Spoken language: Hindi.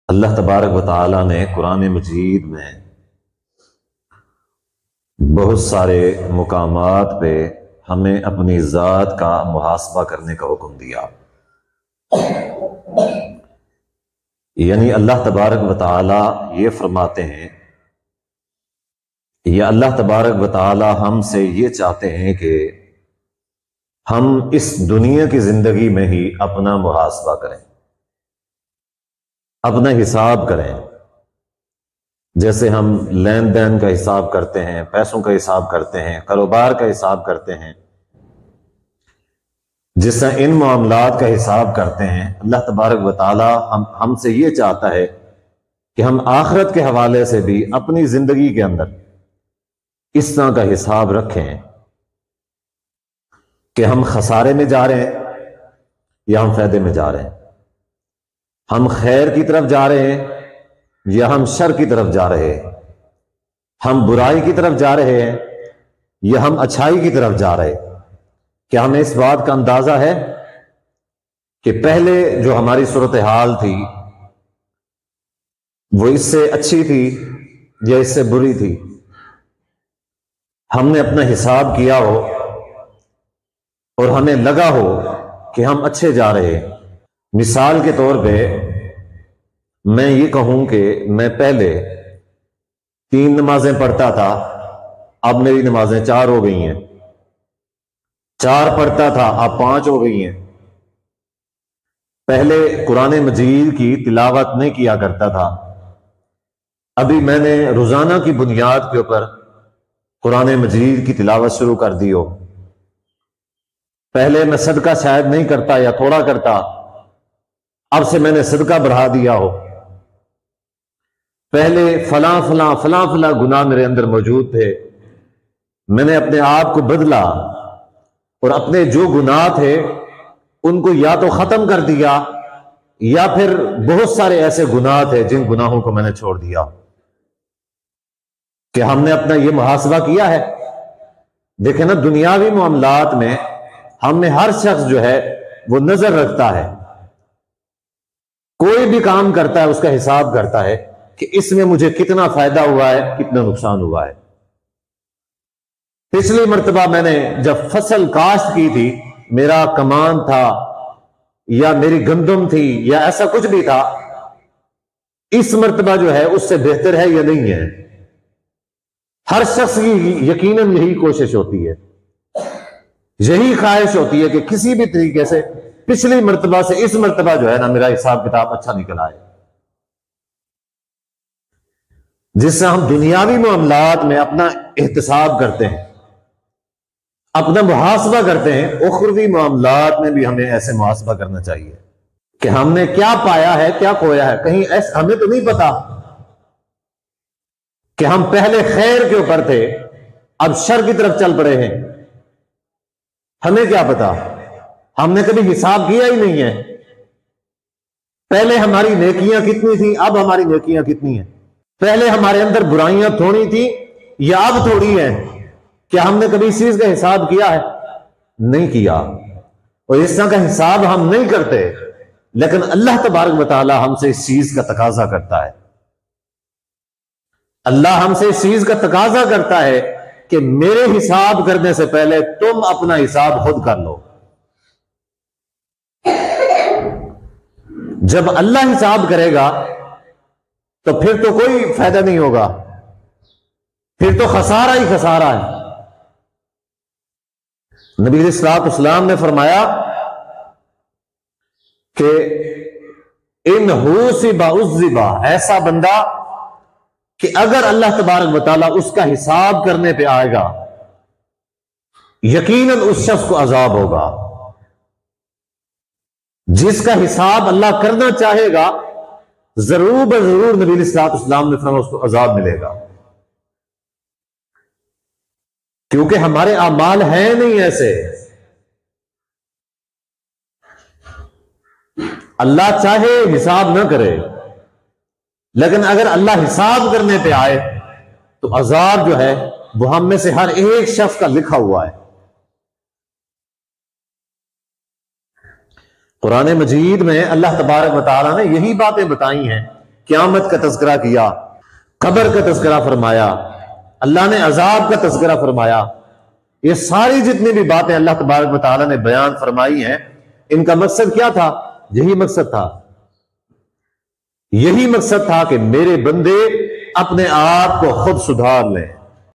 अल्लाह तबारक व तआला ने कुरान मजीद में बहुत सारे मुकामात पे हमें अपनी ज़ात का मुहासबा करने का हुक्म दिया। यानी अल्लाह तबारक व तआला ये फरमाते हैं, या अल्लाह तबारक व तआला हमसे ये चाहते हैं कि हम इस दुनिया की जिंदगी में ही अपना मुहासबा करें, अपना हिसाब करें। जैसे हम लेन देन का हिसाब करते हैं, पैसों का हिसाब करते हैं, कारोबार का हिसाब करते हैं, जिस तरह इन मामलात का हिसाब करते हैं, अल्लाह तबारक व तआला हमसे ये चाहता है कि हम आखिरत के हवाले से भी अपनी जिंदगी के अंदर इस तरह का हिसाब रखें कि हम खसारे में जा रहे हैं या हम फायदे में जा रहे हैं, हम खैर की तरफ जा रहे हैं या हम शर की तरफ जा रहे हैं, हम बुराई की तरफ जा रहे हैं या हम अच्छाई की तरफ जा रहे हैं। क्या हमें इस बात का अंदाजा है कि पहले जो हमारी सूरत हाल थी वो इससे अच्छी थी या इससे बुरी थी? हमने अपना हिसाब किया हो और हमें लगा हो कि हम अच्छे जा रहे हैं। मिसाल के तौर पे मैं ये कहूं कि मैं पहले 3 नमाजें पढ़ता था, अब मेरी नमाजें 4 हो गई हैं। 4 पढ़ता था, अब 5 हो गई हैं। पहले कुरान मजीद की तिलावत नहीं किया करता था, अभी मैंने रोजाना की बुनियाद के ऊपर कुरान मजीद की तिलावत शुरू कर दी हो। पहले मैं सदका शायद नहीं करता या थोड़ा करता, अब से मैंने सदका बढ़ा दिया हो। पहले फला फला फला फला गुनाह मेरे अंदर मौजूद थे, मैंने अपने आप को बदला और अपने जो गुनाह थे उनको या तो खत्म कर दिया या फिर बहुत सारे ऐसे गुनाह थे जिन गुनाहों को मैंने छोड़ दिया। कि हमने अपना ये मुहासबा किया है? देखें ना, दुनियावी मामलात में हमने हर शख्स जो है वो नजर रखता है, कोई भी काम करता है उसका हिसाब करता है कि इसमें मुझे कितना फायदा हुआ है, कितना नुकसान हुआ है। पिछली मर्तबा मैंने जब फसल काश्त की थी, मेरा कमान था या मेरी गंदम थी या ऐसा कुछ भी था, इस मर्तबा जो है उससे बेहतर है या नहीं है? हर शख्स की यकीनन यही कोशिश होती है, यही ख्वाहिश होती है कि किसी भी तरीके से पिछली मर्तबा से इस मर्तबा जो है ना मेरा हिसाब किताब अच्छा निकल आए। जिससे हम दुनियावी मामलात में अपना एहतसाब करते हैं, अपना मुहासबा करते हैं, उखरवी मामलात में भी हमें ऐसे मुहासबा करना चाहिए कि हमने क्या पाया है, क्या खोया है। कहीं ऐसा हमें तो नहीं पता कि हम पहले खैर के ऊपर थे, अब शर की तरफ चल पड़े हैं। हमें क्या पता? हमने कभी हिसाब किया ही नहीं है। पहले हमारी नेकियां कितनी थी, अब हमारी नेकियां कितनी हैं? पहले हमारे अंदर बुराइयां थोड़ी थी या अब थोड़ी हैं? क्या हमने कभी इस चीज का हिसाब किया है? नहीं किया। और इस तरह का हिसाब हम नहीं करते, लेकिन अल्लाह तबारक व तआला हमसे इस चीज का तकाजा करता है। अल्लाह हमसे इस चीज का तकाजा करता है कि मेरे हिसाब करने से पहले तुम अपना हिसाब खुद कर लो। जब अल्लाह हिसाब करेगा तो फिर तो कोई फायदा नहीं होगा, फिर तो खसारा ही खसारा है। नबी अलैहिस्सलाम ने फरमाया कि इन हुसिबा उज़्ज़िबा, ऐसा बंदा कि अगर अल्लाह तबारक व तआला उसका हिसाब करने पे आएगा, यकीनन उस शख्स को अजाब होगा। जिसका हिसाब अल्लाह करना चाहेगा, जरूर जरूर नबी अलैहिस्सलाम ने फरमाया उसको अजाब मिलेगा। क्योंकि हमारे अमाल हैं नहीं ऐसे। अल्लाह चाहे हिसाब ना करे, लेकिन अगर अल्लाह हिसाब करने पे आए तो अजाब जो है वो हम में से हर एक शख्स का लिखा हुआ है। कुरान मजीद में अल्लाह तबारक व तआला ने यही बातें बताई हैं क़यामत का तज़किरा किया, कब्र का तज़किरा फरमाया, अल्लाह ने अजाब का तज़किरा फरमाया। ये सारी जितनी भी बातें अल्लाह तबारक व तआला ने बयान फरमाई हैं, इनका मकसद क्या था? यही मकसद था, यही मकसद था कि मेरे बंदे अपने आप को खुद सुधार लें।